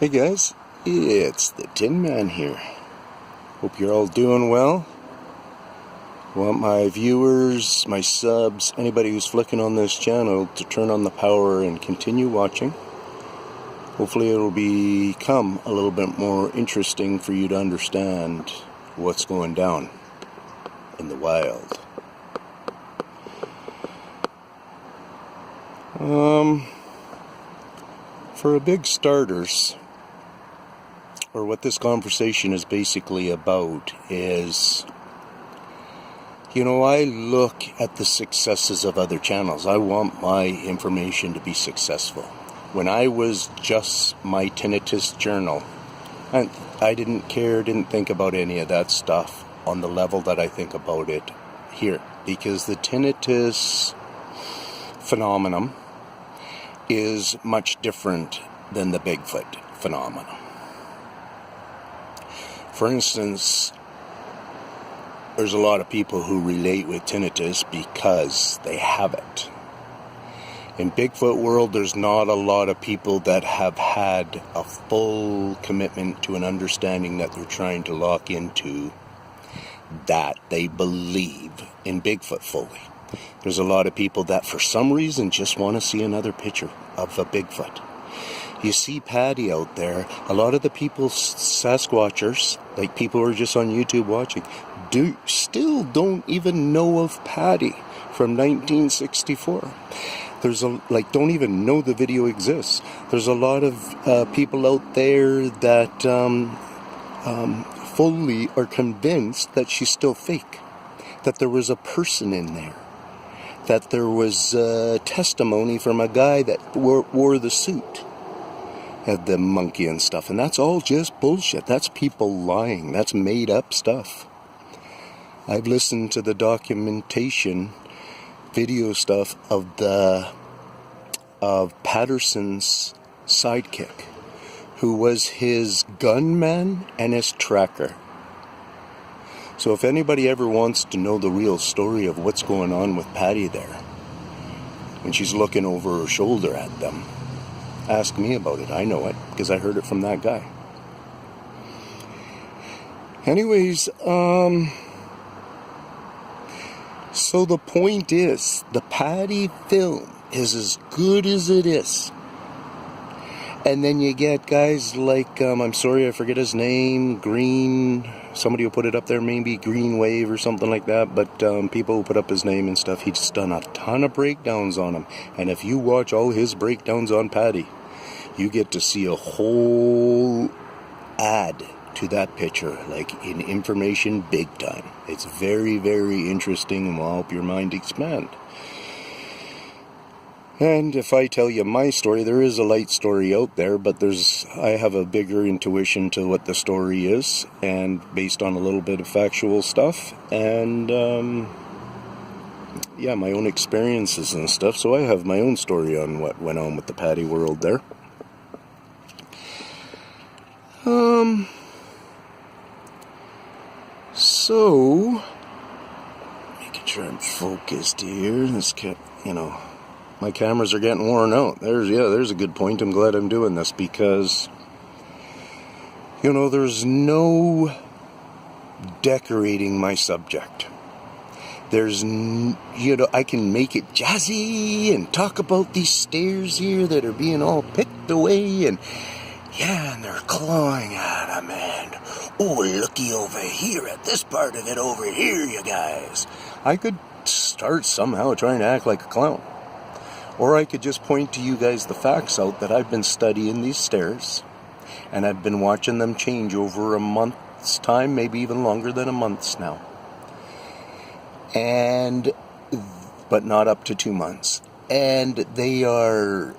Hey guys, it's the Tinman here. Hope you're all doing well. Want my viewers, my subs, anybody who's flicking on this channel to turn on the power and continue watching. Hopefully it'll become a little bit more interesting for you to understand what's going down in the wild. For a big starters, or what this conversation is basically about is, I look at the successes of other channels. I want my information to be successful. When I was just my tinnitus journal, I didn't think about any of that stuff on the level that I think about it here. Because the tinnitus phenomenon is much different than the Bigfoot phenomenon. For instance, there's a lot of people who relate with tinnitus because they have it. In Bigfoot world, there's not a lot of people that have had a full commitment to an understanding that they're trying to lock into, that they believe in Bigfoot fully. There's a lot of people that for some reason just want to see another picture of a Bigfoot. You see Patti out there. A lot of the people, Sasquatchers, like people who are just on YouTube watching, still don't even know of Patti from 1964. Don't even know the video exists. There's a lot of people out there that fully are convinced that she's still fake, that there was a person in there, that there was testimony from a guy that wore the suit, had the monkey and stuff, and that's all just bullshit. That's people lying. That's made up stuff. I've listened to the documentation video stuff of Patterson's sidekick, who was his gunman and his tracker. So if anybody ever wants to know the real story of what's going on with Patti there, when she's looking over her shoulder at them, ask me about it. I know it because I heard it from that guy. Anyways, so the point is, the Patti film is as good as it is. And then you get guys like, I'm sorry, I forget his name, somebody will put it up there, maybe Green Wave or something like that, but people who put up his name and stuff, he's done a ton of breakdowns on him. And if you watch all his breakdowns on Patti, you get to see a whole ad to that picture, like in information big time. It's very, very interesting and will help your mind expand. And if I tell you my story, there is a light story out there, but I have a bigger intuition to what the story is, and based on a little bit of factual stuff, and my own experiences and stuff. So I have my own story on what went on with the Patti world there. So making sure I'm focused here. My cameras are getting worn out. There's a good point. I'm glad I'm doing this because, there's no decorating my subject. I can make it jazzy and talk about these stairs here that are being all picked away and they're clawing at them and, looky over here at this part of it over here, you guys. I could start somehow trying to act like a clown. Or I could just point to you guys the facts out that I've been studying these stairs, and I've been watching them change over a month's time, maybe even longer than a month's now. But not up to 2 months. And they are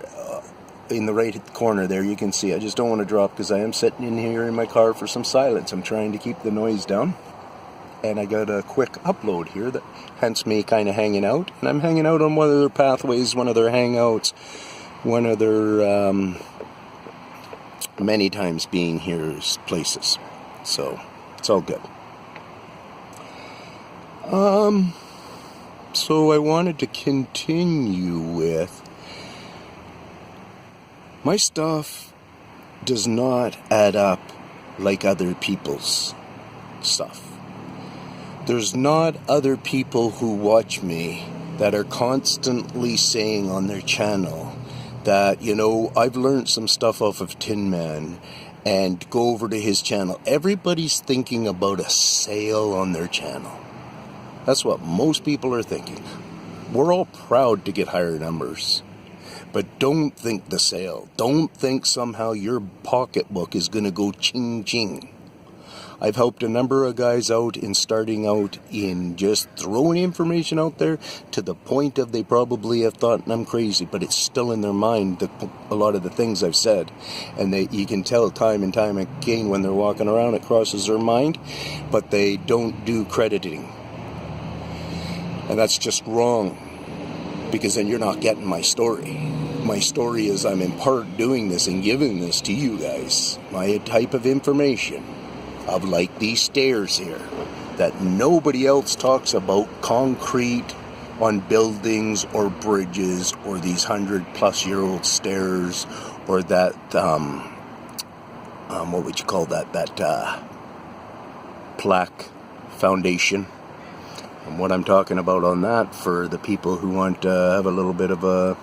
in the right corner there, you can see. I just don't want to drop because I am sitting in here in my car for some silence. I'm trying to keep the noise down. And I got a quick upload here, that hence me kind of hanging out. And I'm hanging out on one of their pathways, one of their hangouts, one of their many times being here places. So it's all good. So I wanted to continue with my stuff does not add up like other people's stuff. There's not other people who watch me that are constantly saying on their channel that, you know, I've learned some stuff off of Tinman, and go over to his channel. Everybody's thinking about a sale on their channel. That's what most people are thinking. We're all proud to get higher numbers, but don't think the sale. Don't think somehow your pocketbook is going to go ching-ching. I've helped a number of guys out in starting out in just throwing information out there to the point of they probably have thought I'm crazy, but it's still in their mind, a lot of the things I've said. And you can tell time and time again when they're walking around, it crosses their mind, but they don't do crediting. And that's just wrong, because then you're not getting my story. My story is I'm in part doing this and giving this to you guys, my type of information. Of like these stairs here that nobody else talks about, concrete on buildings or bridges, or these 100-plus-year-old stairs, or that what would you call that plaque foundation. And what I'm talking about on that, for the people who want to have a little bit of a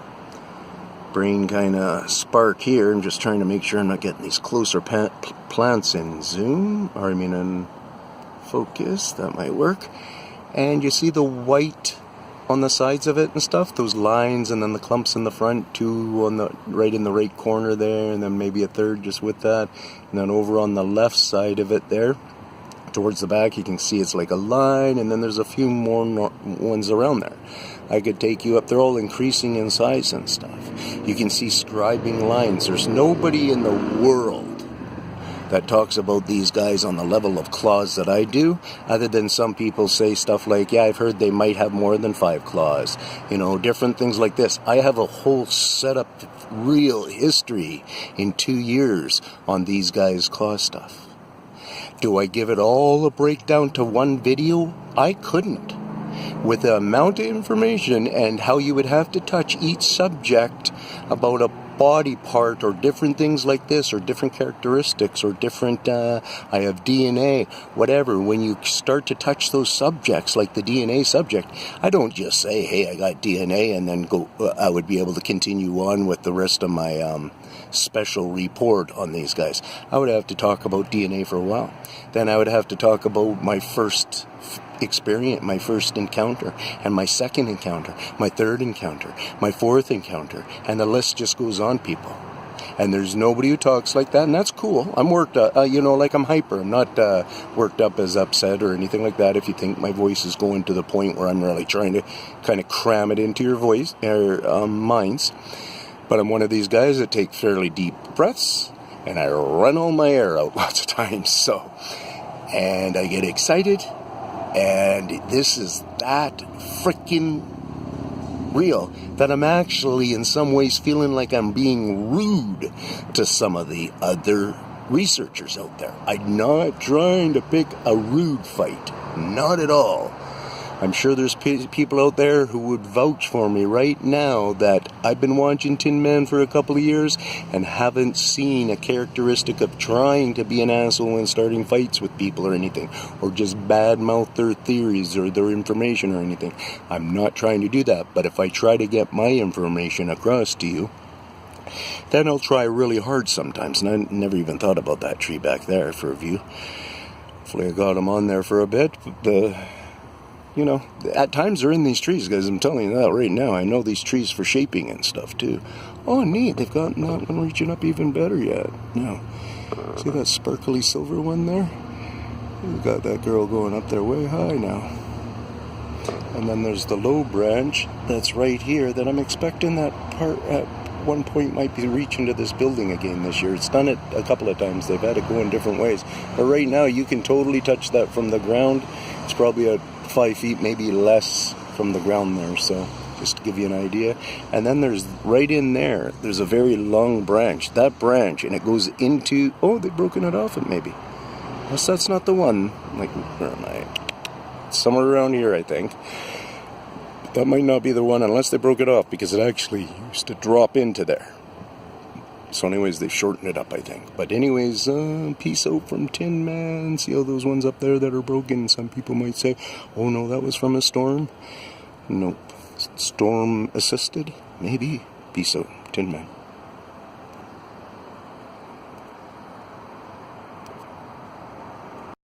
brain kind of spark here, I'm just trying to make sure I'm not getting these closer plants in zoom, or I mean in focus. That might work. And you see the white on the sides of it and stuff, those lines, and then the clumps in the front, two on the right in the right corner there, and then maybe a third just with that, and then over on the left side of it there towards the back you can see it's like a line, and then there's a few more ones around there. I could take you up. They're all increasing in size and stuff. You can see scribing lines. There's nobody in the world that talks about these guys on the level of claws that I do, other than some people say stuff like, yeah, I've heard they might have more than 5 claws. You know, different things like this. I have a whole setup, real history in 2 years on these guys' claw stuff. Do I give it all a breakdown to one video? I couldn't. With the amount of information and how you would have to touch each subject about a body part or different things like this, or different characteristics, or different, I have DNA, whatever. When you start to touch those subjects, like the DNA subject, I don't just say, hey, I got DNA, and then go. I would be able to continue on with the rest of my special report on these guys. I would have to talk about DNA for a while. Then I would have to talk about my first experience, my first encounter, and my second encounter, my third encounter, my fourth encounter, and the list just goes on, people. And there's nobody who talks like that, and that's cool. I'm worked up, like I'm hyper. I'm not worked up as upset or anything like that. If you think my voice is going to the point where I'm really trying to kind of cram it into your voice or minds. But I'm one of these guys that take fairly deep breaths, and I run all my air out lots of times. And I get excited, and this is that freaking real that I'm actually in some ways feeling like I'm being rude to some of the other researchers out there. I'm not trying to pick a rude fight, not at all. I'm sure there's people out there who would vouch for me right now that I've been watching Tinman for a couple of years and haven't seen a characteristic of trying to be an asshole and starting fights with people or anything, or just badmouth their theories or their information or anything. I'm not trying to do that, but if I try to get my information across to you, then I'll try really hard sometimes. And I never even thought about that tree back there for a view. Hopefully I got him on there for a bit, but at times they're in these trees, guys. I'm telling you that right now. I know these trees for shaping and stuff, too. Oh, neat. They've got that one reaching up even better yet. No. See that sparkly silver one there? We've got that girl going up there way high now. And then there's the low branch that's right here that I'm expecting that part at one point might be reaching to this building again this year. It's done it a couple of times. They've had it go in different ways. But right now, you can totally touch that from the ground. It's probably at 5 feet, maybe less from the ground there, so just to give you an idea. And then there's right in there's a very long branch. That branch, and it goes into, they've broken it off, maybe. Unless that's not the one. Like, where am I? Somewhere around here, I think. That might not be the one unless they broke it off, because it actually used to drop into there. So anyways, they've shortened it up, I think. But anyways, peace out from Tinman. See all those ones up there that are broken? Some people might say, oh no, that was from a storm. Nope. Storm assisted? Maybe. Peace out, Tinman.